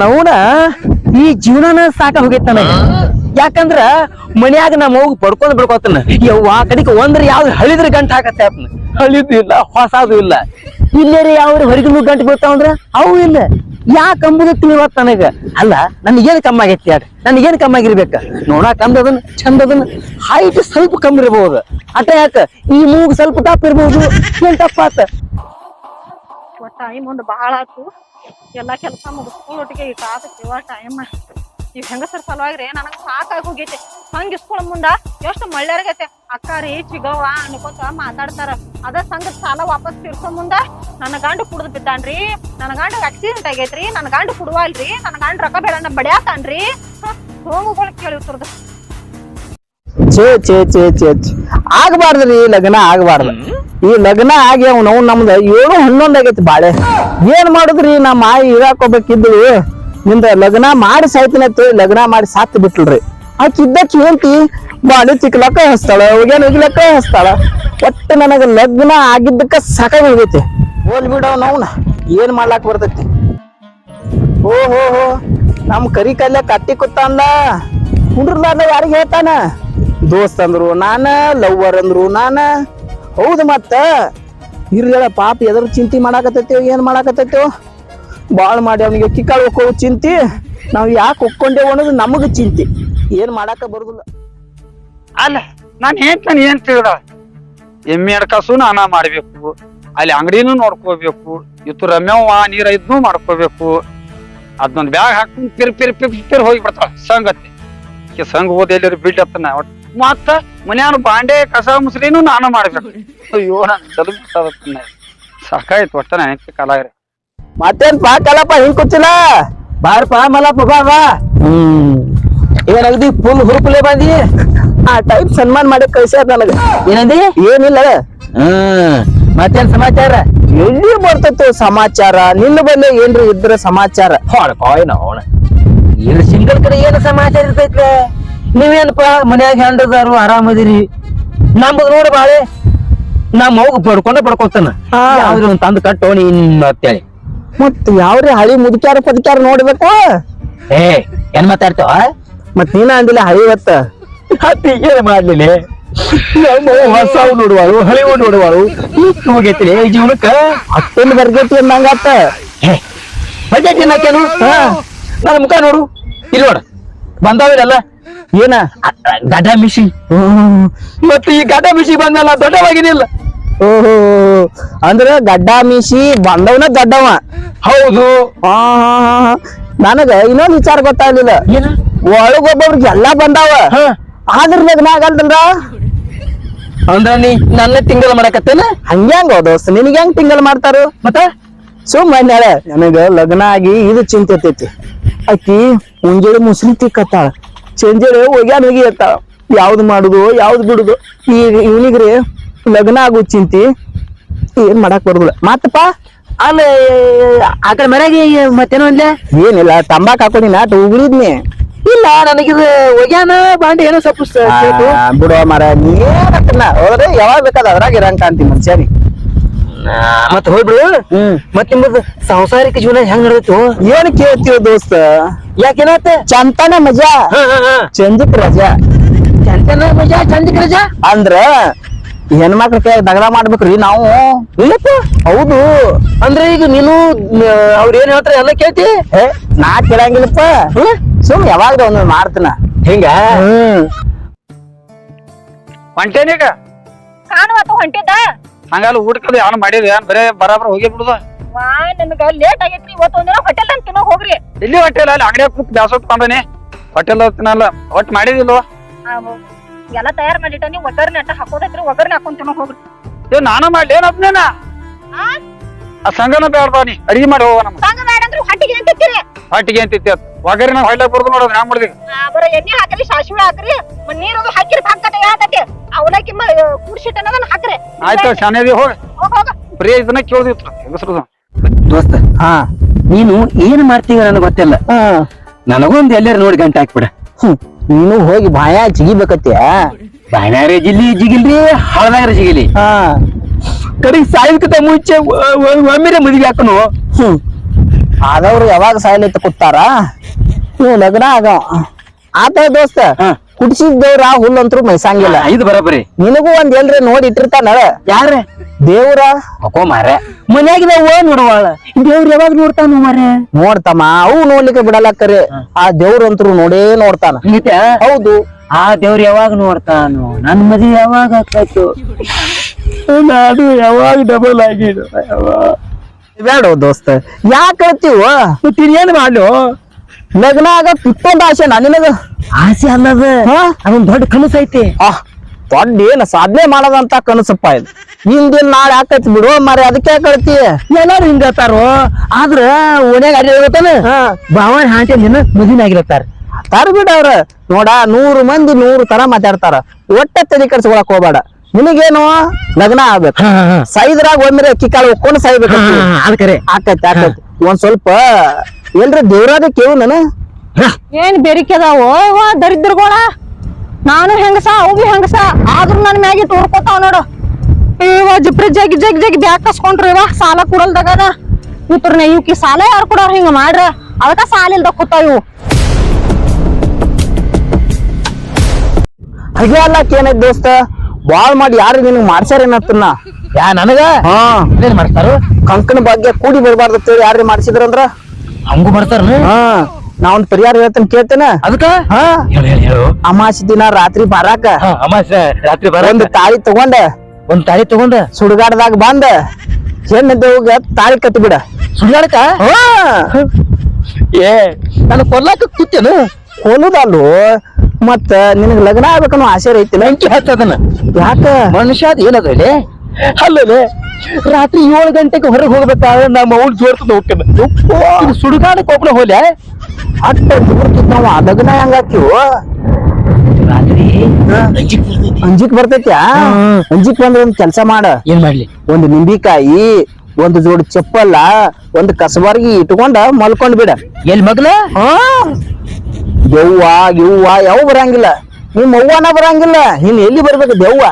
ನವನ ಈ ಜೀವನನ ಸಾಕ ಹೋಗೈತ್ ನನಗ. ಯಾಕಂದ್ರ ಮನ್ಯಾಗ ನಮ್ಮ ಹೋಗಿ ಬಡ್ಕೊಂಡ್ ಬಿಡ್ಕೋತನ. ಯವ್ವ ಕಡಿಕ ಒಂದ್ರ ಯಾವ್ದು ಹಳಿದ್ರ ಗಂಟ ಹಾಕತ್ತೆ ಆತ್ನ. ಹಳಿದು ಇಲ್ಲ, ಹೊಸದು ಇಲ್ಲ. ಇಲ್ಲೇ ಯಾವ್ರ ಹೊರಗಿನ ಗಂಟು ಬೀಳ್ತಾವಂದ್ರ ಅವು ಇಲ್ಲ. ಯಾಕೆ ಅಂಬುದು ತಿಳಿವತ್ ನನಗ. ಅಲ್ಲ ನನ್ಗೇನ್ ಕಮ್ಮಿ ಆಗೈತಿ ಯಾರು, ನನ್ಗೇನ್ ಕಮ್ಮಿ ಆಗಿರ್ಬೇಕ. ನೋಡಾಕ ಅಂದದನ್ ಚಂದ ಅದನ್, ಹೈಟ್ ಸ್ವಲ್ಪ ಕಮ್ಮಿ ಇರ್ಬಹುದು. ಅಟ ಯಾಕ ಈ ಮೂಗ್ ಸ್ವಲ್ಪ ದಪ್ಪ ಇರ್ಬಹುದು. ಏನ್ ತಪ್ಪಾತ? ಟೈಮ್ ಒಂದು ಬಹಳ ಆತು. ಎಲ್ಲಾ ಕೆಲಸ ಮುಗಿಸ್ಕೊಳ್ಳೋಟಿಗೆ ಈಗ ಆತೈತಿ ಟೈಮ್. ಈಗ ಹೆಂಗಸರ್ ಸಲುವಾಗ್ರಿ ನನಗ್ ಸಾಕಾಗಿ ಹೋಗೈತಿ. ಹಂಗ ಇಸ್ಕೊಳ ಮುಂದ ಎಷ್ಟು ಮಳ್ಳ್ಯಾರ್ಗೈತೆ ಅಕ್ಕಾರಿ ಚಿಗವ್ವ ಅನ್ಕೋತ ಮಾತಾಡ್ತಾರ. ಅದ ಸಂಘದ ಸಾಲ ವಾಪಸ್ ತೀರ್ಸೋ ಮುಂದ ನನ್ನ ಗಂಡು ಕುಡ್ದು ಬಿದ್ದಾನ್ರಿ, ನನ್ನ ಗಂಡ ಆಕ್ಸಿಡೆಂಟ್ ಆಗೈತ್ರಿ, ನನ್ನ ಗಂಡು ಕುಡುವಲ್ರಿ, ನನ್ನ ಗಂಡ ರೊಕ್ಕ ಬೇಡ ಬಡ್ಯಾತಾನ್ರಿ. ಹೋಗುಗಳು ಕೇಳಿರ್ತದ. ಆಗ್ಬಾರ್ದ್ರಿ ಲಗ್ನ ಆಗ್ಬಾರ್ದ. ಈ ಲಗ್ನ ಆಗಿ ನಾವು ನಮ್ದ 7-11 ಆಗೈತಿ ಬಾಳೆ. ಏನ್ ಮಾಡುದ್ರಿ? ನಮ್ಮ ಆಯಿ ಇರಾಕೋಬೇಕಿದ್ದು ನಿಂದ ಲಗ್ನ ಮಾಡಿ ಸಾಯ್ತಿನತ್ ಲಗ್ನ ಮಾಡಿ ಸಾತ್ ಬಿಟ್ಲ್ರಿ. ಆಕಿ ಇದ್ದಕ್ಕೆ ಹೇಳ್ತಿ ಬಾಳಿ ಚಿಕ್ಲಕ್ಕ ಹಸ್ತಾಳ, ಹೋಗ್ಯಾನ ಹೋಗ್ಲಕ್ಕ ಹಸ್ತಾಳ. ಒಟ್ಟು ನನಗ ಲಗ್ನ ಆಗಿದ್ದಕ್ಕ ಸಾಕಾಗಿ ಹೋಗೈತಿ. ಹೋಲ್ ಬಿಡವ್ ನಾವ್ನ ಏನ್ ಮಾಡ್ಲಾಕ್ ಬರ್ತೈತಿ. ಓಹೋ ನಮ್ ಕರಿ ಕಲ್ಯ ಕಟ್ಟಿ ಕೂತ ಅಂದ ಹುಡ್ರಲ್ಲ ಯಾರಿಗ ಹೇಳ್ತಾನ. ದೋಸ್ತ್ ಅಂದ್ರು ನಾನ, ಲವ್ವರ್ ಅಂದ್ರು ನಾನ. ಹೌದು ಮತ್ತ ಇರ್ಲಿಲ್ಲ ಪಾಪ ಎದ್ರ ಚಿಂತೆ ಮಾಡಾಕತ್ತೈತೇವ್, ಏನ್ ಮಾಡಾಕತ್ತೈತೇವ್. ಬಾಳ್ ಮಾಡಿ ಅವನಿಗೆ ಕಿಕ್ಕಾಳ್ ಹೋಗೋ ಚಿಂತಿ. ನಾವ್ ಯಾಕೆ ಒಕ್ಕೊಂಡೇವ್ ಅನ್ನೋದು ನಮಗ ಚಿಂತಿ. ಏನ್ ಮಾಡಾಕ ಬರುದಿಲ್ಲ. ಅಲ್ಲ ನಾನ್ ಹೇಳ್ತಾನೆ ಏನ್ ತಿಳಿದ ಎಮ್ಮೆ ಅಡ್ಕಾಸು ನಾನಾ ಮಾಡ್ಬೇಕು, ಅಲ್ಲಿ ಅಂಗಡಿನೂ ನೋಡ್ಕೋಬೇಕು, ಇತ್ತು ರಮ್ಯವ್ವ ನೀರ ಇದ್ನು ಮಾಡ್ಕೋಬೇಕು. ಅದನ್ನೊಂದ್ ಬ್ಯಾಗ್ ಹಾಕೊಂಡ್ ಪಿರ್ ಹೋಗಿ ಬಿಡ್ತಾಳ ಸಂಗತಿ. ಸಂಘ ಹೋದ ಎಲ್ಲರೂ ಬಿಡ್ಡತ್ತನ. ಮತ್ತ ಮನ್ಯಾನ ಬಾಂಡೆ ಕಸ ಮುಸ್ರಿನೂ ನಾನು ಮಾಡ್ಬೇಕು. ಅಯ್ಯೋ ನಾನು ಚಲು ಸಾಕಾಯ್ತು ಒಟ್ಟ ನನಗೆ ಕಾಲಾಗ್ರಿ. ಮತ್ತೇನ್ ಪಾಕಲ್ಲಪ್ಪ ಹಿಂಗ್ ಕೂತಿಲ್ಲ. ಬಾರಪ್ಪ ಮಲ್ಲಪ್ಪ ಬಾ. ಏನಗದಿ ಫುಲ್ ಹುರುಪಲೆ ಬಂದಿ. ಆ ಟೈಪ್ ಸನ್ಮಾನ ಮಾಡಿ ಕಳ್ಸ್ಯಾರ ನನಗ. ಏನಂದಿ? ಏನಿಲ್ಲ. ಮತ್ತೇನ್ ಸಮಾಚಾರ? ಎಲ್ಲಿ ಬರ್ತೈತಿ ಸಮಾಚಾರ? ನಿನ್ನ ಬಲ್ಲೆ ಏನ್ರಿ ಇದ್ರ ಸಮಾಚಾರ? ಏನು ಸಿಂಗಲ್ ಕಡೆ ಏನು ಸಮಾಚಾರ ಇರ್ತೈತ್ಲೆ? ನೀವೇನಪ್ಪ ಮನ್ಯಾಗ ಹೆಂಡದಾರು ಆರಾಮದಿರಿ. ನಮ್ದು ನೋಡ ಬಾಳೆ ನಮ್ಮ ಹೋಗಿ ಬಡ್ಕೊತಾನ. ಯಾವ್ದು ಒಂದ್ ತಂದು ಕಟ್ಟೋ ನೀನ್ ಅಂತೇಳಿ. ಮತ್ ಯಾವ್ರಿ ಹಳಿ ಮುದುಕ್ಯಾರ ಪದಕ್ಯಾರ ನೋಡ್ಬೇಕು. ಏನ್ ಮಾತಾಡ್ತಾವ? ಮತ್ ನೀನ ಅಂದಿಲ್ಲ ಹಳಿ ಹೊತ್ತ ಹತ್ತಿ ಏನ್ ಮಾಡ್ಲಿಲ್ಲ. ಹೊಸ ನೋಡುವಾಳು ಹಳಿ ನೋಡುವಾಳು ಹೋಗೈತಿ ಜೀವನಕ್ಕ. ಅಷ್ಟೊಂದು ಬರ್ಗೈತಿ ಅಂದಂಗತ್ತ. ಬಜೆಟ್ ಏನಾಕೇನು? ನನ್ನ ಮುಖ ನೋಡು ಇಲ್ಲಿ ನೋಡ ಬಂದಾವಿಲ್ಲ. ಏನ ಗಡ್ಡ ಮಿಷಿ. ಮತ್ತೆ ಈ ಗಡ್ಡ ಮಿಷಿ ಬಂದಲ್ಲ ದೊಡ್ಡವಾಗಿನಿಲ್ಲ. ಓಹೋ ಅಂದ್ರ ಗಡ್ಡ ಮೀಸಿ ಬಂದವನ ದೊಡ್ಡವ. ಹೌದು. ನನಗ ಇನ್ನೊಂದ್ ವಿಚಾರ ಗೊತ್ತಾಗ್ಲಿಲ್ಲ. ಒಳಗೊಬ್ಬೊಬ್ರಿಗೆ ಎಲ್ಲಾ ಬಂದಾವ, ಆದ್ರ ಲಗ್ನ ಆಗಲ್ದಲ್ರ. ಅಂದ್ರ ನೀ ನನ್ನ ತಿಂಗಳ ಮಾಡಕತ್ತೇನ? ಹಂಗ್ಯಾಂಗ ದೋಸ್ತ ನಿನಗ ಹೆಂಗ್ ತಿಂಗಳ ಮಾಡ್ತಾರು? ಮತ್ತ ಸುಮ್ಮನೆ ನನಗ ಲಗ್ನ ಆಗಿ ಇದು ಚಿಂತೆ ಐತಿ. ಆಕಿ ಮುಂಜಾನೆ ಮುಸ್ರಿ ತಿಕ್ಕತ್ತಾಳ, ಸಂಜೆ ಒಗ್ಯಾನ ಹೋಗಿ ಇರ್ತಾಳ. ಯಾವ್ದು ಮಾಡುದು ಯಾವ್ದು ಬಿಡುದು? ಈಗ ಇವನಿಗ್ರಿ ಲಗ್ನ ಆಗೋ ಚಿಂತಿ. ಏನ್ ಮಾಡಾಕ್ ಬರುದಿಲ್ಲ. ಮತ್ತಪ್ಪ ಅಲ್ಲ ಆ ಕಡೆ ಮನೆಗೆ ಮತ್ತೇನೋ ಅಂದ್ಲೆ? ಏನಿಲ್ಲ ತಂಬಾಕ್ ಹಾಕೊಂಡಿನ ಅಟ್ ಉಗುಳಿದ್ನಿ. ಇಲ್ಲ ನನಗಿದು ಒಗ್ಯಾನ ಬಾಂಡೆ ಏನೋ ಸ್ವಲ್ಪ ಬಿಡುವ ಮರ. ನೀನ ಹೋದ್ರೆ ಯಾವಾಗ ಬೇಕಾದ ಅದ್ರಾಗ ಇರಂಗ ಕಾಂತಿ ಮನುಷ್ಯನಿ. ಮತ್ ಹೋಗ್ಬಿಡು. ಮತ್ ನಿಮ್ಮದು ಸಂಸಾರಿಕ ಜೀವನ ಹೆಂಗ್ ನಡೆದಿತ್ತು? ಏನ್ ಕೇಳ್ತೀವ ದೋಸ್ತ? ಯಾಕೇನಾತ? ಚಂತನ ಮಜಾ ಚಂದಿಕ್ ರಜಾ. ಚಂತನ ಮಜಾ ಚಂದಿಕ್ ರಜಾ ಅಂದ್ರ ಹೆಣ್ಮಕ್ಳ ಕೈ ದಗದ ಮಾಡ್ಬೇಕ್ರಿ ನಾವು. ಇಲ್ಲಪ್ಪ ಹೌದು. ಅಂದ್ರೆ ಈಗ ನೀನು ಅವ್ರ ಏನ್ ಹೇಳ್ತಾರ ಎಲ್ಲ ಕೇಳ್ತಿ? ನಾ ಕೇಳಂಗಿಲ್ಲಪ್ಪ. ಸುಮ್ ಯಾವಾಗ ಒಂದ್ ಮಾಡ್ತೀನ ಹಿಂಗ. ಹೊಂಟೇನೀಗ ಕಾಣುವತ್ತು ಹೊಂಟಿದ್ದ. ಹಂಗಲ್ಲ ಊಟಕ್ಕದು ಯಾರು ಮಾಡಿದ ಏನ್ ಬರೇ ಬರಾಬರ ಹೋಗಿ ಬಿಡುದ. ನಿಮ್ಗ ಲೇಟ್ ಆಗೈತ್ರಿ. ಇವತ್ತು ಒಂದಿನ ಹೋಟೆಲ್ ಅಂತ ತಿನ್ನೋ ಹೋಗ್ರಿ. ಇಲ್ಲಿ ಹೊಟ್ಟೆಲ್ಲ ಅಲ್ಲಿ ಅಂಗಡಿಯಾಗ ಕೂತ್ ಬ್ಯಾಸೋತ್ ಬಂದನಿ. ಹೋಟೆಲ್ ತಿನ್ನಲ್ಲ ಒಟ್ಟು ಮಾಡಿದಿಲ್ವ? ಎಲ್ಲ ತಯಾರ್ ಮಾಡಿಟ್ಟ. ನೀವು ಒಗ್ಗರ್ನೆ ಅಟ್ಟ ಹಾಕೋದೈತ್ರಿ, ಒಗ್ಗರ್ನೆ ಹಾಕೊಂಡ್ ತಿನ್ನೋ ಹೋಗ್ರಿ. ಏ ನಾನ ಮಾಡ್ಲಿ ಏನಪ್ನೇನ? ಆ ಸಂಗನ ಬೇಡ ನೀ ಅಡಿಗೆ ಮಾಡಿ ಹೋಗ. ನಮ್ಮ ಸಂಗ ಬೇಡ ಅಂದ್ರೆ ಹಟ್ಟಿಗೆ ಅಂತಿರ್ತೀರಿ. ಹೊಟ್ಟಿಗೆ ಅಂತಿತ್ತು ಒಗ್ಗರಿ ನಾವು ಹೊಳ್ಳೆ ಬರೋದು ನೋಡೋದು ನಾ ಮಾಡಿದ್ವಿ. ಬರ ಎಣ್ಣೆ ಹಾಕ್ರಿ, ಸಾಸಿವೆ ಹಾಕ್ರಿ, ನೀರದು ಹಾಕಿರಿ ಹಾಕತ ಯಾತತಿ ಅವಲಕ್ಕಿ ಕುಡ್ಸಿಟ್ಟ ಹಾಕ್ರಿ. ಆಯ್ತು ಶಾನೇದಿ ಹೋಗ. ಬರೀ ಇದನ್ನ ಕೇಳ್ದಿತ್ತು ಹೆಂಗಸ್ರದು. ದೋಸ್ತ ನೀನು ಏನ್ ಮಾಡ್ತೀವಿ ನನಗೆ ಗೊತ್ತಿಲ್ಲ. ನನಗೊಂದು ಎಲ್ಲಾರ ನೋಡಿ ಗಂಟೆ ಹಾಕ್ಬಿಡ. ನೀನು ಹೋಗಿ ಬಾಯ ಜಿಗಿಬೇಕತ್ಯ. ಬಾಯ್ನಾರ ಜಿಗಿಲ್ರಿ, ಹಳದಾಗ್ರ ಜಿಗಿಲಿ. ಕಡೆಗೆ ಸಾಯೋದಕ್ಕಿಂತ ಮುಂಚೆ ಒಮ್ಮೆರೆ ಮದುವೆ ಹಾಕನು. ಆದವ್ರು ಯಾವಾಗ ಸಾಯ್ಲಿತ್ತ ಕೂತಾರ ನೀವು ಲಗ್ನ ಆಗ ಆತ ದೋಸ್ತ ಕುಡ್ಸಿದ ದೇವ್ರ ಹುಲ್ಲಂತ್ರು ಮೈಸಂಗಿಲ್ಲ. ಇದು ಬರಬರಿ. ನಿನಗೂ ಒಂದ್ ಎಲ್ರಿ ನೋಡಿ ಇಟ್ಟಿರ್ತಾನ ಯಾರ ದೇವ್ರ ಅಕೋ ಮಾರೆ ಮನ್ಯಾಗಿದಾವ ನೋಡುವಾಳ ದೇವ್ರ ಯಾವಾಗ ನೋಡ್ತಾನ ಮಾರೆ. ನೋಡ್ತಮ್ಮ ಅವು ನೋಡ್ಲಿಕ್ಕೆ ಬಿಡಲಕ್ಕರಿ ಆ ದೇವ್ರಂತ್ರು ನೋಡೇ ನೋಡ್ತಾನ. ಹೌದು ಆ ದೇವ್ರ ಯಾವಾಗ ನೋಡ್ತಾನು ನನ್ ಮದ್ವಿ ಯಾವಾಗ ಆಕಾಯ್ತು ನಾನು ಯಾವಾಗ ಡಬಲ್ ಆಗಿದ್ದು ಬೇಡ ದೋಸ್ತ ಯಾಕೆ ಹೇಳ್ತೀವ ಏನ್ ಮಾಡು ಲಗ್ನ ಆಗ ಇಷ್ಟೊಂದು ಆಸೆ ನಿನಗ ಆಸೆ ಅಲ್ಲದ ಅದೊಂದ್ ದೊಡ್ಡ ಕನಸು ಐತಿ. ದೊಡ್ಡ ಏನ ಸಾಧನೆ ಮಾಡೋದಂತ ಕನಸಪ್ಪ ಇದು. ಹಿಂದಿನ ನಾಳೆ ಆಕೈತಿ ಬಿಡುವ ಮಾರಿ ಅದಕ್ಕೆ ಕಳ್ತಿ ಎಲ್ಲಾರು ಹಿಂಗ ಹೇಳ್ತಾರೋ ಆದ್ರ ಓನ್ಯಾಗ ಅಡ್ಡಿ ಹೇಳ್ತಾನ ಬಾವನ್ ಹಾಂಟಿ ನಿನ್ನ ಮದುವೆ ಆಗಿರತ್ತಾರ ತಾರ ಬಿಡ ಅವ್ರ ನೋಡ 100 ಮಂದಿ 100 ತರ ಮಾತಾಡ್ತಾರ. ಒಟ್ಟ ತಲೆ ಕೆಡ್ಸ್ಕೊಳಕ್ ಹೋಗ್ಬೇಡ. ನಿನಗೇನು ಲಗ್ನ ಆಗ್ಬೇಕು ಸೈದ್ರಾಗ ಒಮ್ಮೆ ಅಕ್ಕಿ ಕಾಳು ಒಕ್ಕೊಂಡು ಸಾಯ್ಬೇಕು ಅದಕ್ಕರೆ ಆಕೈತಿ ಆಕೈತಿ. ಒಂದ್ ಸ್ವಲ್ಪ ಎಲ್ರ ದೇವ್ರಾಗ ಕೇವು ನಾನು ಏನ್ ಬೆರಿಕೆ ಅದಾವ ದರಿದ್ರಗೋಳ. ನಾನು ಹೆಂಗಸ ಅವು ಬಿ ಹೆಂಗಸ ಆದ್ರೂ ನನ್ ಮ್ಯಾಗಿ ತೋರ್ಕೋತಾವ ನೋಡು. ಇವ ಜಿಪ್ರಿ ಜಗ್ ಜಗ್ ಜಗ್ ಬ್ಯಾಗ್ ಕಸ್ಕೊಂಡ್ರಿ ಇವ ಸಾಲ ಕೊಡಲ್ದಾಗದ ಇವ್ರನ್ನ ಇವಕಿ ಸಾಲ ಯಾರು ಕೊಡೋರ್ ಹಿಂಗ ಮಾಡ್ರ ಅದಕ್ಕ ಸಾಲ ಇಲ್ದ ಕೂತಾವ ಇವು. ಹಾಗೆ ಅಲ್ಲಕ್ ಏನೈತ್ ದೋಸ್ತ ಬಾಳ್ ಮಾಡಿ ಯಾರು ನಿನಗ್ ಮಾಡ್ಸ್ಯಾರೇನತ್ತನ್ನ ಯಾ ನನಗ ಏನ್ ಮಾಡ್ತಾರು ಕಂಕಣ ಬಗ್ಗೆ ಕೂಡಿ ಬರ್ಬಾರ್ದು ಅಂತೇಳಿ ಯಾರು ಮಾಡ್ಸಿದ್ರಂದ್ರ ಹಂಗು ಮಾಡ್ತಾರ. ನಾ ಒಂದ್ ಪರಿಹಾರ ಹೇಳ್ತೇನೆ ಕೇಳ್ತೇನ. ಅದಕ್ಕ ಅಮಾಸಿ ದಿನ ರಾತ್ರಿ ಬಾರಾಕ ಅಮಾಸೆ ರಾತ್ರಿ ಬರ ಒಂದ್ ತಾಳಿ ತಗೊಂಡ ಒಂದ್ ತಾಳಿ ತಗೊಂಡ ಸುಡುಗಾಡದಾಗ ಬಂದ ಹೆಣ್ಣು ದೇವ್ಗ ತಾಳಿ ಕಟ್ಟಿ ಬಿಡ. ಸುಳ್ಳಾಡಕ ಏ ನಾನು ಕೊಲ್ಲಾಕ ಕೂತೇನು ಕೊಲ್ಲುದಲ್ಲು ಮತ್ತ ನಿನಗ್ ಲಗ್ನ ಆಗ್ಬೇಕನ್ನೋ ಆಸೆ ಐತಿಲ್ಲ. ಬೆಂಕಿ ಹತ್ತದನ ಯಾಕ ಮನುಷ್ಯ ಅದ ಏನದ್ರಲ್ಲಿ ಅಲ್ಲದೆ ರಾತ್ರಿ 7 ಗಂಟೆಗೆ ಹೊರಗೆ ಹೋಗ್ಬೇಕಾದ್ರೆ ನಮ್ಮ ಅವ್ನು ಜೋರ್ತದ ಹೋಗ್ತೇನೆ ಸುಡುಗಾಡಕ್ ಒಬ್ಬನ ಹೋಲೆ ಅಟ್ಟ ಜೋರ್ತಿದ್ ನಾವ್ ಲಗ್ನ ಹೆಂಗ ಹಾಕಿವು ರಾತ್ರಿ ಅಂಜಿಕ್ ಬರ್ತೈತ್ಯಾ ಅಂಜಿಕ್ ಬಂದ್ರ ಒಂದ್ ಕೆಲ್ಸ ಮಾಡ. ಏನ್ ಮಾಡ್ಲಿ ಒಂದ್ ನಿಂಬಿಕಾಯಿ ಒಂದ್ ಜೋಡಿ ಚಪ್ಪಲ್ಲ ಒಂದ್ ಕಸಬಾರ್ಗಿ ಇಟ್ಕೊಂಡ ಮಲ್ಕೊಂಡ್ ಬಿಡ. ಎಲ್ ಮಗ್ಲ ದೆವ್ವ ಗಿವ್ವ ಯಾವ ಬರಂಗಿಲ್ಲ. ನಿಮ್ ಅವ್ವನ ಬರಂಗಿಲ್ಲ ನೀನ್ ಎಲ್ಲಿ ಬರ್ಬೇಕು ದೆವ್ವ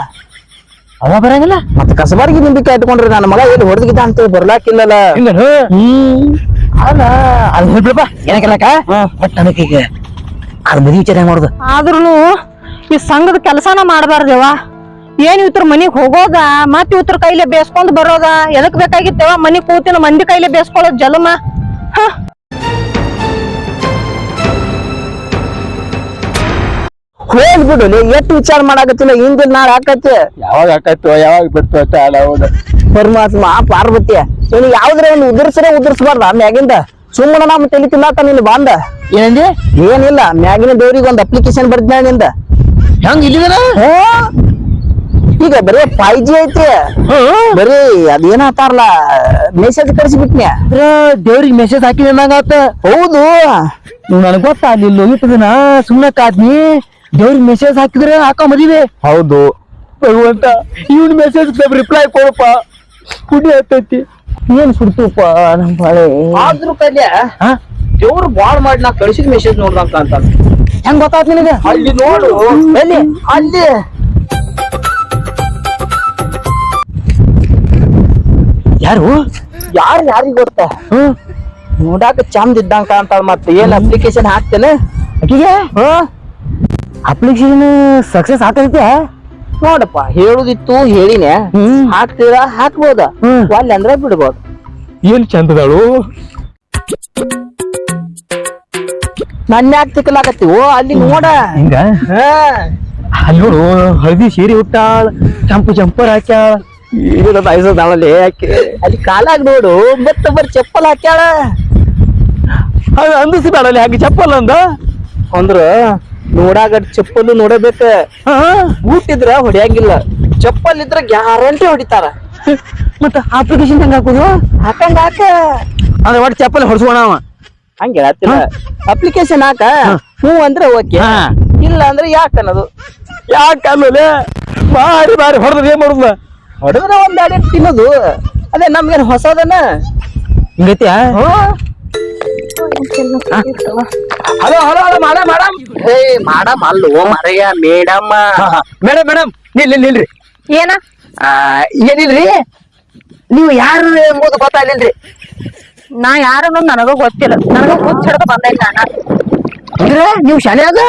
ಅವ ಬರಂಗಿಲ್ಲ. ಮತ್ ಕಸಬಾರ್ಗಿ ನಿಂಬಿಕಾಯಿ ಇಟ್ಕೊಂಡ್ರಿ ನನ್ನ ಮಗ ಎಲ್ಲಿ ಹೊಡೆದಿದ್ದ ಅಂತ ಬರ್ಲಾಕಿಲ್ಲಲ್ಲ. ಅಲ್ಲ ಅದು ಹೇಳ್ಬಿಡಪ್ಪ ಏನಕ್ಕಲ್ಲಕ ಬಟ್ ನನಗೀಗ ಅದ್ ಮದ್ವಿ ವಿಚಾರ ಮಾಡುದು ಆದ್ರೂ ಈ ಸಂಘದ ಕೆಲಸನ ಮಾಡಬಾರ್ದೇವ. ಏನ್ ಇವ್ರ ಮನಿಗ್ ಹೋಗೋದ ಮತ್ ಇವ್ರ ಕೈಲೆ ಬೇಸ್ಕೊಂಡ್ ಬರೋದ ಎದಕ್ ಬೇಕಾಗಿತ್ತೇವ ಮನಿ ಕೂತಿನ ಮಂದಿ ಕೈಲೆ ಬೇಸ್ಕೊಳ್ಳೋದ್ ಜಲಮ. ಹೋಗ್ಬಿಡು ಎಷ್ಟ್ ವಿಚಾರ ಮಾಡಾಕತ್ತಿಲ್ಲ ಹಿಂದಿನ ನಾಳೆ ಆಕತಿ ಯಾವಾಗ ಆಕಾಯ್ತು ಯಾವಾಗ ಬಿಡ್ತು ಪರಮಾತ್ಮ ಪಾರ್ವತಿ ನೀನು ಯಾವ್ದ್ರ ಒಂದು ಉದುರ್ಸ್ಬಾರ್ದ ಮ್ಯಾಗಿಂದ ಸುಮ್ಮನ ನಮ್ ತಲೆ ತಿನ್ನಾತ ನೀನು ಬಂದ ಏನಂದಿ ಏನಿಲ್ಲ ಮ್ಯಾಗಿನ ದೇವ್ರಿಗೆ ಒಂದ್ ಅಪ್ಲಿಕೇಶನ್ ಬರ್ದಿನ ನಿಂದ ಹೆಂಗ್ ಇಲ್ಲಿದನ ಈಗ ಬರೀ 5G ಐತಿ ಬರೀ ಅದೇನತ್ತಾರಲ್ಲ ಮೆಸೇಜ್ ಕಳಿಸಿಬಿಟ್ನ್ಯಾ ದೇವ್ರಿಗೆ ಮೆಸೇಜ್ ಹಾಕಿ ನಂಗಾತ. ಹೌದು ನನಗ್ ಗೊತ್ತಾಗ್ಲಿಲ್ಲ ಇಟ್ಟು ದಿನ ಸುಮ್ನೆ ಕಾದ್ನಿ ದೇವ್ರಿಗೆ ಮೆಸೇಜ್ ಹಾಕಿದ್ರೆ ಹಾಕ ಮದಿವೆ. ಹೌದು ಭಗವಂತ ಇವನ್ ಮೆಸೇಜ್ ರಿಪ್ಲೈ ಕೊಡಪ್ಪ ಕುಡಿ ಆಗ್ತೈತಿ. ಏನ್ ಸುಡ್ತುಪ್ಪ ನಮ್ ಬಾಳೆ ಆದ್ರೂ ಕಲ್ಯ ದೇವ್ರು ಬಾಳ್ ಮಾಡಿ ನಾ ಕಳಿಸಿದ ಮೆಸೇಜ್ ನೋಡ್ದಂತ ಅಂತ ಹೆಂಗ್ ಗೊತ್ತಾತ್ ನಿನಗ ಅಲ್ಲಿ ನೋಡು ಎಲ್ಲಿ ಅಲ್ಲಿ ಯಾರು ಯಾರಿಗ ಗೊತ್ತ ನೋಡಾಕ ಚಂದ ಇದ್ದಂಗ ಕಾಣ್ತಾಳ ಮತ್ತ ಏನ್ ಅಪ್ಲಿಕೇಶನ್ ಹಾಕ್ತೇನೆ ಆಕಿಗೆ ಅಪ್ಲಿಕೇಶನ್ ಸಕ್ಸಸ್ ಆಗ್ತೈತೆ ನೋಡಪ್ಪ ಹೇಳುದಿತ್ತು ಹೇಳಿನೇ ಹಾಕ್ತೀರಾ ಹಾಕ್ಬೋದ ಅಲ್ಲಿ ಅಂದ್ರೆ ಬಿಡ್ಬೋದು. ಏನ್ ಚಂದದಾಳು ನನ್ನ ಯಾಕೆ ತಿಕ್ಕಲಾಕತ್ತೀವೋ ಅಲ್ಲಿ ನೋಡ ಹಿಂಗ ಅಲ್ಲಿ ನೋಡು ಹಳದಿ ಸೀರೆ ಹುಟ್ಟಾಳ ಚಂಪು ಜಂಪರ್ ಹಾಕ್ಯಾಳ ಬಯಸದಾಳಲ್ಲಿ ಯಾಕೆ ಅಲ್ಲಿ ಕಾಲಾಗ ನೋಡು ಬರ್ ಚಪ್ಪಲ್ ಹಾಕ್ಯಾಳ ಅಂದಿಸ್ಬೇಡಲ್ಲಿ ಹಾಗೆ ಚಪ್ಪಲ್ ಅಂದ ಅಂದ್ರ ನೋಡಾಗ ಚಪ್ಪಲು ನೋಡಬೇಕ ಬೂಟಿದ್ರ ಹೊಡಿಯಂಗಿಲ್ಲ ಚಪ್ಪಲ್ ಇದ್ರ ಗ್ಯಾರಂಟಿ ಹೊಡಿತಾರ. ಮತ್ತ ಅಪ್ಲಿಕೇಶನ್ ಹೆಂಗ ಹಾಕುದು ಹಾಕಂಗ ಹಾಕ ಅಂದ್ರೆ ಒಟ್ಟು ಚಪ್ಪಲ್ ಹೊಡ್ಸ್ಕೋಣ ಹಂಗೆ ಹೇಳ್ತಿಲ್ಲ ಅಪ್ಲಿಕೇಶನ್ ಹಾಕ ಹ್ಞೂ ಅಂದ್ರೆ ಓಕೆ ಇಲ್ಲ ಅಂದ್ರೆ ಯಾಕ ಅನ್ನೋದು ಯಾಕೆ ಆಮೇಲೆ ಬಾರಿ ಬಾರಿ ಹೊಡೆದ್ರೆ ಏನ್ ಮಾಡುದ ಹೊಡೆದ್ರ ಒಂದ್ ಅಡಿ ತಿನ್ನೋದು ಅದೇ ನಮ್ಗೇನ್ ಹೊಸದನ ಹಿಂಗೈತಿಯಾ ಹಲೋ ಹಲೋ ಹಲೋ ಮೇಡಮ್ ಹೇ ಮೇಡಮ್ ಅಲ್ಲೋ ಮರೆಯ ಮೇಡಮ್ ಮೇಡಮ್ ನಿಲ್ರಿ ಏನ ಏನಿಲ್ರಿ ನೀವು ಯಾರು ಎಂಬುದು ಗೊತ್ತಾಗ್ಲಿಲ್ರಿ ನಾ ಯಾರನ್ನು ನನಗ ಗೊತ್ತಿಲ್ಲ, ನನಗ ಹುಚ್ಚಿಡ್ದು ಬಂದೈತಿ ನಾನು. ಅಂದ್ರೆ ನೀವು ಶಾಲ್ಯಾಗ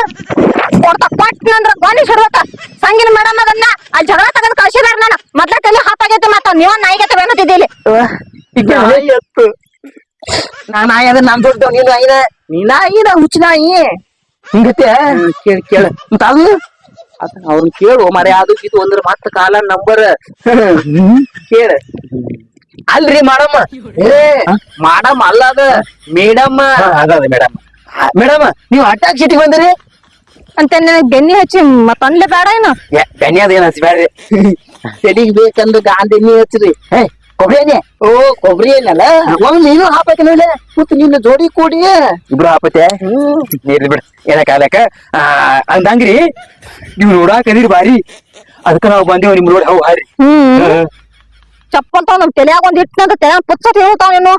ಕೊಟ್ಟನಂದ್ರ ಗೋಣಿ ಸಿಡ್ಬೇಕ. ಸಂಗಿನ ಮೇಡಮ್ ಅದನ್ನ ಆ ಜಗಳ ತಗದ್ ಕಳ್ಸಿದಾರ ನಾನು. ಮೊದ್ಲ ತಲೆ ಹಾಪಾಗೈತಿ, ಮತ್ತ ನೀವ ನಾಯಿಗೈತೆ ಬೇನತಿದ್ದಿ ಇಲ್ಲಿ. ಎತ್ತು ನಾನ್ ಆಯ್ ಅದ ನಾನ್ ದೊಡ್ಡ ನೀನು ಆಯ್ದ ನೀನ ಆಯ್ದ ಹುಚ್ಚ ನಾಯಿ ಹಿಂಗತ್ತೆ. ಕೇಳ ಮತ್ತ ಅದು ಅವ್ರನ್ನ ಕೇಳು ಮರೆ ಅದು ಇದು ಒಂದ್ರ ಮತ್ತ ಕಾಲ ನಂಬರ್ ಕೇಳ. ಅಲ್ರಿ ಮಾಡಮ್ಮ, ಮಾಡಮ್ಮ ಅಲ್ಲ ಅದ ಮೇಡಮ್. ಮೇಡಮ್ ಮೇಡಮ್ ನೀವ್ ಅಟ್ಯಾಕ್ ಸಿಟಿಗೆ ಬಂದ್ರಿ ಅಂತ ನನಗ್ ಬೆನ್ನಿ ಹಚ್ಚಿ ಮತ್ತ ಅನ್ಲೆ ಬೇಡ ಏನು? ಬೆಣ್ಣೆ ಅದೇನ ಹಚ್ಬೇಡ್ರಿ, ತಲಿಗ್ ಬೇಕಂದ್ರ ಗಾಂಧಿ ಎಣ್ಣೆ ಹಚ್ಚ್ರಿ. ಕೊಬ್ಬರಿ ಎಣ್ಣೆ. ಓ ಕೊಬ್ಬರಿ ಎಣ್ಣೆಲ್ಲ ಒಮ್ಮೆ ನೀನು ಹಾಕಿ ನೋಡ್ಲೆ, ಕೂತು ನಿನ್ನ ಜೋಡಿ ಕೂಡಿ ಇಬ್ರು ಹಾಪತ್ತೆ. ನೀರ್ಲಿ ಬಿಡ ಏನಕ್ಕ ಅದಕ್ಕ ಅಂದಂಗ್ರಿ ನೀವ್ ನೋಡಾಕ ಅದೀರಿ ಬಾರಿ, ಅದಕ್ಕ ನಾವ್ ಬಂದೇವ್ ನಿಮ್ ನೋಡಿ ಅವ್ ಹಾರಿ. ಚಪ್ಪಲ್ ತಾವ್ ನಮ್ ತಲೆಯಾಗ ಒಂದ್ ಇಟ್ಟನಂತ ತಲೆ ಪುಚ್ಚ ಹೇಳ್ತಾವ ಏನು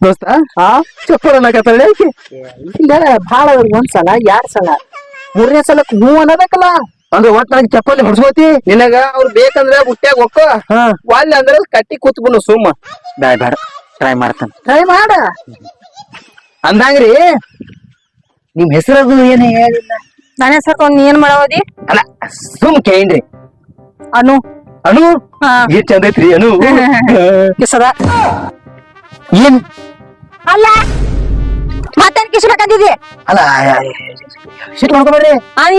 ದೋಸ್ತ ಚಪ್ಪಲ್ ಅನ್ನಕತ್ತಳ್ಳಿ ಇಲ್ಲ ಭಾಳ ಒಂದ್ಸಲ 2 ಸಲ 3ನೇ ಸಲಕ್ ಹೂ ಅನ್ನಬೇಕಲ್ಲ. ಅಂದ್ರೆ ಒಟ್ ನನಗೆ ಚಪ್ಪಲಿ ಹೊಡ್ಸ್ಕೋತಿ ನಿನಗ ಅವ್ರು ಬೇಕಂದ್ರೆ ಬುಟ್ಟ್ಯಾಗ ಒಕ್ಕ ವಾಲ್ ಅಂದ್ರೆ ಕಟ್ಟಿ ಕೂತ್ಬಿಡು ಸುಮ್ಮ. ಬೇಡ ಬೇಡ ಟ್ರೈ ಮಾಡ್ತಾನ, ಟ್ರೈ ಮಾಡ ಅಂದಂಗ್ರಿ. ನಿಮ್ ಹೆಸರದು ಏನು ಹೇಳಿಲ್ಲ. ನನ್ನ ಹೆಸರು ನೀ ಏನ್ ಮಾಡವದಿ? ಅಲ್ಲ ಸುಮ್ ಕೇಳ್ರಿ. ಅನು ಅನು ಹಾ ಏನ್ ಚಂದ ಐತ್ರಿ ಅನು. ಕಿಸದ ಏನ್ ಅಲ್ಲ ಮತ್ತೇನ್ ಕಿಸ್ಬೇಕಂದಿದಿ? ಅಲ್ಲ ಸಿಟ್ ಮಾಡ್ಕೊಬೇಡ್ರಿ.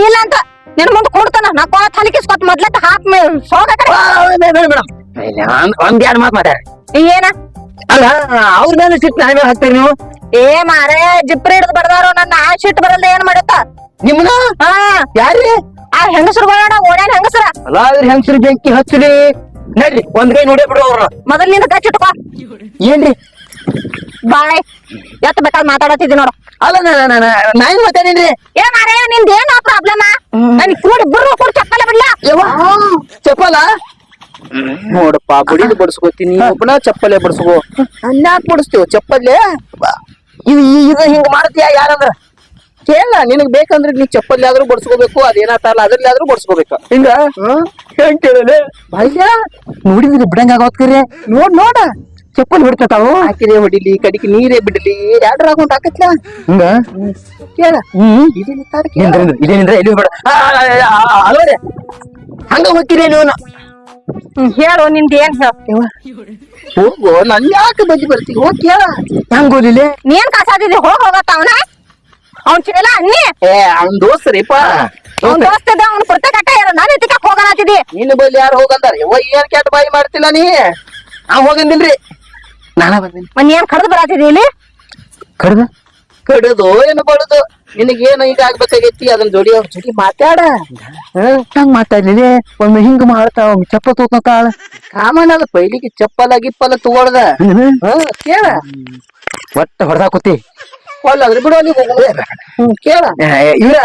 ಇಲ್ಲ ಅಂತ ನಿನ್ ಮುಂದ್ ಕೊಡ್ತಾನ. ನಾ ಕೊಳ ತಲೆ ಕಿಸ್ಕೊತ್ ಮೊದ್ಲತ್ತ ಹಾಕ್ ಸೋಗ ಮೇಡಮ್ ಒಂದ್ 2 ಮಾತು ಮಾತಾಡ. ಏನ ಅಲ್ಲ ಅವ್ರ ಮೇಲೆ ಸಿಟ್ ನಾವೇ ಹಾಕ್ತೀರಿ ನೀವು. ಏ ಮಾರೇ ಜಿಪ್ರಿ ಹಿಡ್ದು ಬಡದಾರೋ ನನ್ನ ಆ ಸಿಟ್ಟು ಬರಲ್ದ ಏನ್ ಮಾಡತ್ತ ನಿಮ್ನ ಹಾ ಯಾರ್ರಿ? ಆ ಹೆಂಗಸರು ಬೇಡ ಓಡ್ಯಾನ ಹೆಂಗಸರ. ಅಲ್ಲ ಅದ್ರ ಹೆಂಗಸ್ರಿ ಬೆಂಕಿ ಹಚ್ಚ್ರಿ ನಡ್ರಿ ಒಂದ್ ಕೈ ನೋಡೇ ಬಿಡು ಅವ್ರನ್ನ. ಮೊದಲಿನಿಂದ ಗಚ್ಚಿಟ್ಕೋ. ಏನ್ರಿ ಬಾಯ್ ಎತ್ ಬೇಕಾದ್ ಮಾತಾಡತ್ತಿದ್ದಿ ನೋಡು. ಅಲ್ಲ ನಾನ್ ಮಾತಾಡೇನ್ರಿ. ಏ ಮಾರೇ ನಿಂದ ಏನೋ ಪ್ರಾಬ್ಲಮ್? ನನ್ ಕೂಡಿ ಬುರ್ರು ಕೂಡ ಚಪ್ಪಲ ಬಿಡ್ಲ ಚಪ್ಪಲ ನೋಡಪ್ಪ ಬುಡಿದು ಬಡ್ಸ್ಕೋತೀನಿ, ಒಬ್ಬನ ಚಪ್ಪಲೆ ಬಡ್ಸ್ಕೋ. ಅನ್ಯಾಕ್ ಬಡಿಸ್ತೀವ ಚಪ್ಪಲ್ಲೆ? ಇದು ಇದು ಹಿಂಗ ಮಾಡ್ತೀಯ ಯಾರಂದ್ರ ಕೇಳ. ನಿನಗ್ ಬೇಕಂದ್ರೆ ನೀ ಚಪ್ಪಲ್ಲಿ ಆದ್ರೂ ಬಡ್ಸ್ಕೋಬೇಕು, ಅದೇನಾತಾರಲ್ಲ ಅದ್ರಲ್ಲಿ ಆದ್ರೂ ಬಡ್ಸ್ಕೋಬೇಕು. ಹಿಂಗ ಹೆಂಗ್ ಕೇಳಲೆ ಭಾಯ್ಯ ನೋಡಿದ್ರಿ ಬಿಡಂಗ ಆಗೋತ್ಕರಿ. ನೋಡ ಚಪ್ಪಲ್ ಹೊಡ್ತಾವು ಹಾಕಿರಿ ಹೊಡಿಲಿ ಕಡಿಕೆ ನೀರೇ ಬಿಡ್ಲಿ 2 ರಾಗೊಂಡ್ ಹಾಕತ್ಲ ಹಿಂಗ ಕೇಳ. ಇದೇನಿಂದ್ರ ಎಲ್ಲಿ ಬೇಡ ಅಲ್ವರಿ ಹಂಗ ಹೋಗ್ತೀರಿ ನೀವು. ಹೇಳು ನಿಂದ ಏನ್ ಹೇಳ ಹೋಗು ನನ್ ಯಾಕೆ ಬಜ್ಜಿ ಬರ್ತೀವಿ ಹೋಗಿ ಕೇಳ. ಹೆಂಗ್ ಹೋಲಿಲೆ ನೀನ್ ಕಾಸಾದಿದ್ದಿ ಹೋಗತ್ತ ಅವನ ಅವ್ನ್ ಚೇಲ ಅನ್ನಿ. ಅವ್ನ್ ದೋಸ್ತರಿಪ್ಪ, ಅವ್ನ್ ದೋಸ್ತ ಇದ್ದ ಅವ್ನ ಪುರ್ತ ಕಟ್ಟ ಇರೋ ನಾನು ಎತ್ತಿಕ ಹೋಗಣತಿದ್ದಿ. ನಿನ್ನ ಬಲ್ಲಿ ಯಾರು ಹೋಗಂದಾರ? ಏನ್ ಕೆಟ್ಟ ಬಾಯಿ ಮಾಡ್ತಿಲ್ಲ ನೀ. ಹೋಗಂದಿಲ್ರಿ ನಾನ ಬಂದಿನಿ. ನೀ ಏನ್ ಕಡ್ದು ಬರತ್ತಿದ್ದಿ ಇಲ್ಲಿ? ಕಡದು ಏನು ಬಡದು ನಿನಗೇನು ಈಗ ಆಗ್ಬೇಕಾಗೈತಿ ಅದನ್ನ ಜೋಡಿ ಅವ್ರ ಜೋಡಿ ಮಾತಾಡ. ಹಂಗ ಮಾತಾಡ್ಲಿ ಒಮ್ಮೆ ಹಿಂಗ ಮಾಡ್ತಾವ ಚಪ್ಪಲ್ ತೋತಾಳ ಕಾಮನ್ ಅದ. ಪೈಲಿಗೆ ಚಪ್ಪಲ ಗಿಪ್ಪಲ ತಗೊಳ್ದ ಕೇಳ. ಒಟ್ಟ ಹೊಡೆದಾಕುತ್ತಿ ಒಲ್ಲಾದ್ರಿ ಬಿಡು ಅಲ್ಲಿ ಕೇಳ. ಇವ್ರ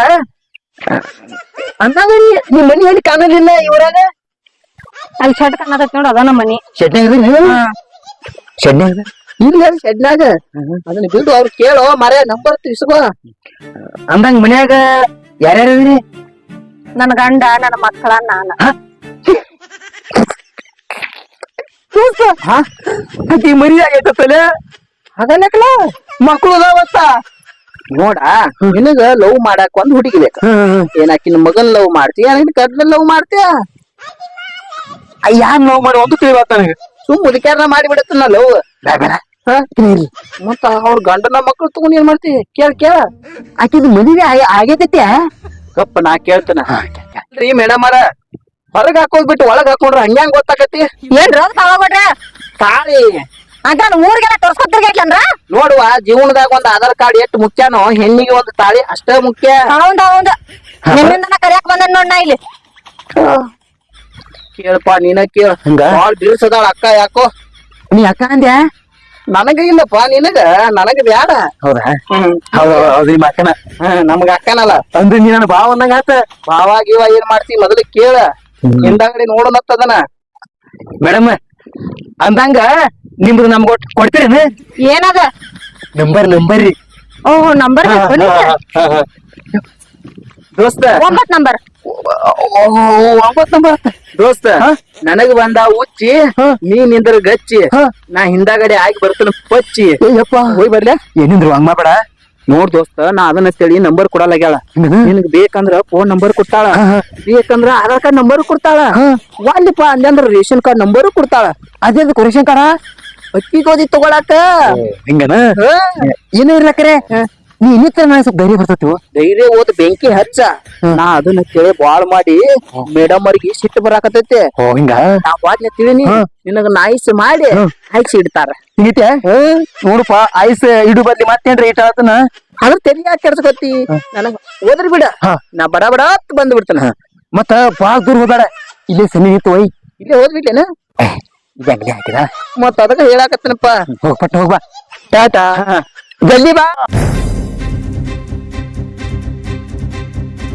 ಅಂದಾಗ ನಿಮ್ ಮನಿ ಹೇಳಿ ಕಾಣಲಿಲ್ಲ ಇವ್ರಾಗ. ಅಲ್ಲಿ ಶೆಡ್ ಕಾಣತೈತಿ ನೋಡು, ಅದ ನಮ್ಮ ಮನಿ. ಶೆಡ್ನ್ಯಾಗ ಇಲ್ಲ ಶೆಡ್ನಾಗ ಅದನ್ನ ಬಿಡು ಅವ್ರು ಕೇಳೋ ಮರ ನಂಬರ್ ತಿಳ್ಸ್ಕೋ. ಅಂದಂಗ ಮನ್ಯಾಗ ಯಾರ್ಯಾರಿದ್ರಿ? ನನ್ನ ಗಂಡ ನನ್ನ ಮಕ್ಕಳ ನಾನ. ಮರಿ ಆಗೈತಲ್ಲ ಹಾಗಲ್ಲಕಲ್ಲ ಮಕ್ಕಳು ಅದಾವತ್ತ. ನೋಡ ನಿನಗ ಲವ್ ಮಾಡಾಕ ಒಂದ್ ಹುಡುಗಿ ಬೇಕ. ಏನಾಕಿನ ಮಗನ್ ಲವ್ ಮಾಡ್ತೀಯ ಕಡ್ಲ ಲವ್ ಮಾಡ್ತೀಯ? ಯಾನ್ ಲವ್ ಮಾಡಿ ಒಂದು ತಿಳಿವಾತ ನನಗೆ. ಸುಮ್ ಮುದುಕ್ಯಾರನ ಮಾಡಿ ಬಿಡತ್ತ ನಾ ಲವ್ ಬೇಡ. ಮತ್ತ ಅವ್ರ ಗಂಡನ ಮಕ್ಳು ತಗೊಂಡ್ ಏನ್ ಮಾಡ್ತಿ? ಕೇಳ ಆಕಿದ್ ಮದುವೆ ಆಗೇತೈತಿ. ಕಪ್ಪ ನಾ ಕೇಳ್ತೇನ ರೀ ಮೇಡಮ್ ಅರ ಹೊರಗ್ ಹಾಕೋದ್ ಬಿಟ್ಟು ಒಳಗ್ ಹಾಕೊಂಡ್ರ ಹಂಗ್ಯಾಂಗ್ ಗೊತ್ತಾಕತಿ? ಏನ್ ರೋದ್ ತಗೋಬಿಡ್ರಿ ತಾಳಿ ಅಂತ ಊರಿಗೆಲ್ಲ ತೋರ್ಸ್ಕೊತಿರ್ಗೈತ್ಲಂದ್ರ ನೋಡುವ. ಜೀವನದಾಗ ಒಂದ್ ಆಧಾರ್ ಕಾರ್ಡ್ ಎಷ್ಟು ಮುಖ್ಯನೋ ಹೆಣ್ಣಿಗೆ ಒಂದು ತಾಳಿ ಅಷ್ಟೇ ಮುಖ್ಯ. ಹೌದ್ ನಿಮ್ಮಿಂದ ಕರಿಯಾಕ್ ಬಂದ ನೋಡ್ ನಾ ಇಲ್ಲಿ. ಕೇಳಪ್ಪ ನೀನ ಕೇಳ. ಬಾಳ ಬಿರ್ಸದಾಳ ಅಕ್ಕ. ಯಾಕೋ ನೀ ಅಕ್ಕ ಅಂದ್ಯಾ? ನನಗ ಇಲ್ಲಪ್ಪ ನಿನಗ ನನಗ ಬ್ಯಾಡ. ಹೌದಾ? ಹೌದು ನಿಮ್ಮ ಅಕ್ಕನ. ನಮ್ಗ ಅಕ್ಕನಲ್ಲ ಅಂದ್ರೆ ನೀ ನನ್ನ ಭಾವ ಅಂದಂಗ ಆತ. ಭಾವ ಗೀವ ಏನ್ ಮಾಡ್ತಿ ಮೊದಲು ಕೇಳ, ಹಿಂದಾಗಡಿ ನೋಡೋಣತ್ತದನ. ಮೇಡಮ್ ಅಂದಂಗ ನಿಮ್ದು ನಮ್ಗ ಕೊಡ್ತೀರೇನ? ಏನದ ನಂಬರ್ ರೀ. ಓಹ್ ನಂಬರ್ ದೋಸ್ತ 9 ನಂಬರ್. 9 ನಂಬರ್ ದೋಸ್ತ ನನಗ್ ಬಂದ ಉಚ್ಚಿ ನೀ ನಿಂದ್ರ ಗಚ್ಚಿ ನಾ ಹಿಂದಾಗಡೆ ಆಗಿ ಬರ್ತೇನೆ ಪಚ್ಚಿ ಹೋಗಿ ಬರ್ಲ ಏನಿಂದ್ರು ಹಂಗ ಮಾಡ್ಬೇಡ. ನೋಡ್ ದೋಸ್ತ ನಾ ಅದನ್ನ ತಿಳಿ ನಂಬರ್ ಕೊಡಲಾಗ್ಯಾಳ ನಿನಗ್ ಬೇಕಂದ್ರ ಫೋನ್ ನಂಬರ್ ಕೊಡ್ತಾಳ ಬೇಕಂದ್ರ ಆಧಾರ್ ಕಾರ್ಡ್ ನಂಬರ್ ಕೊಡ್ತಾಳ ವಾಲಿಪ್ಪ ಅಂದ್ರ ರೇಷನ್ ಕಾರ್ಡ್ ನಂಬರ್ ಕೊಡ್ತಾಳ ಅದೇ ರೇಷನ್ ಕಾರ್ಡ ಅಕ್ಕಿ ಗೋಧಿ ತಗೊಳಕ ಹಿಂಗನ ಏನೋ ಇರ್ಲಕ್ಕರೆ ನೀ ಇನ್ನಿತರ ನನಗೆ ಸ್ವಲ್ಪ ಧೈರ್ಯ ಬರ್ತೈತಿ. ಧೈರ್ಯ ಓದ್ ಬೆಂಕಿ ಹಚ್ಚ ನಾ ಅದನ್ನ ಕೇಳಿ ಬಾಳ್ ಮಾಡಿ ಮೇಡಮ್ ಅವ್ರಿಗೆ ಸಿಟ್ಟು ಬರಾಕತೈತಿ ಓ ಹಿಂಗ ನಾ ವಾದ್ನ ತಿಳಿನಿ ನಿನಗ ನಾಯಿಸ್ ಮಾಡಿ ಹಾಯ್ಸಿ ಇಡ್ತಾರ ಹಿಂಗೈತೆ ನೋಡಪ್ಪ ಐಸ್ ಇಡು ಬದ್ಲಿ ಮತ್ತೇನ್ರಿ ಇಟ್ಟ ಆತನ ಅದ್ರ ತೆಲಿ ಯಾಕೆ ಕೆಡ್ಸ್ಕೊತಿ ನನಗ ಓದ್ರಿ ಬಿಡ ನಾ ಬಡ ಬಡ ಬಂದ್ ಬಿಡ್ತಾನ ಮತ್ತ ಬಾಳ ದೂರ ಹೋಗ್ಬೇಡ ಇಲ್ಲೇ ಸನಿ ನಿಂತು ಒಯ್ ಇಲ್ಲೇ ಓದ್ಬಿಟ್ಟೇನ ಜಂಗಲಿ ಹಾಕಿದ ಮತ್ತ ಅದಕ್ಕ ಹೇಳಾಕತ್ತನಪ್ಪ ಹೋಗ್ಪಟ್ಟ ಹೋಗ್ಬಾ ಟಾಟಾ ಜಲ್ದಿ ಬಾ